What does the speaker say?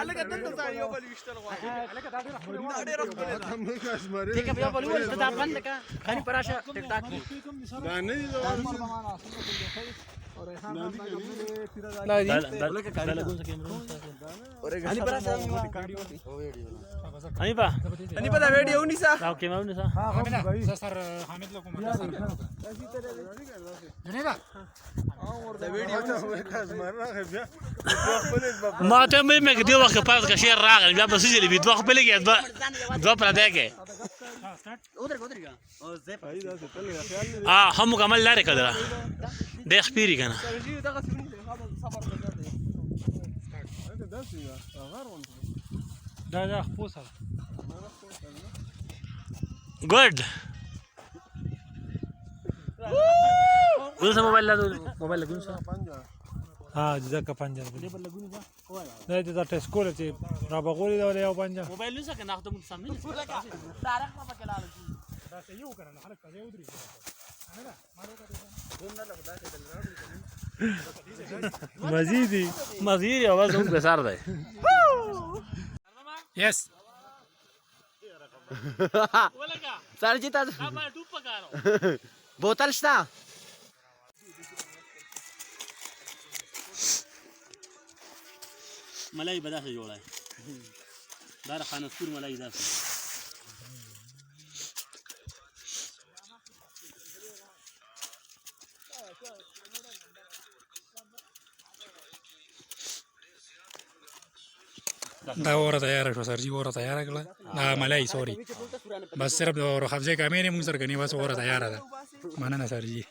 الګ دنه ځای یو بل وشتل غواړي الګ دا ډېر خپل ټیک په یو بل ول ته دا بند کا غني پراشه ټیک ټاک دا نه دي لا دي دا لګون څه کیمرون غني پراشه اني په دا ویډیو نیسا دا کیمرون نسا سر حامد لكم دا ویډیو ما ته مې کې دی وخت پاس کا شیر راغلی بیا په سجلي بي دوه خپل کې دوه پر ده کې هم مکمل لاره کړه د خپيري کنه دا خپوسه ګډ ګل موبایل لګون څه ها ځکه پنځه نه دي دا ټیسټ کول چې را بغولې دا یو پنځه موبایل نو څه کنه ته موږ سامنے تاریخ ما پکې لاله دا څه یو کنه خلک ته یو درې مزيدي اواز هم بسار ده یس سر جی تاسو ما ډوب پکارو بوتل شته ملای بداسه جوړای دا خانسپور ملای داسه دا اوره تیار شو سر جی اوره تیار کړه دا ملای سوري بس صرف د اوره حفظه کامې نه موږ سره غني بس اوره تیار ده مننه سر جی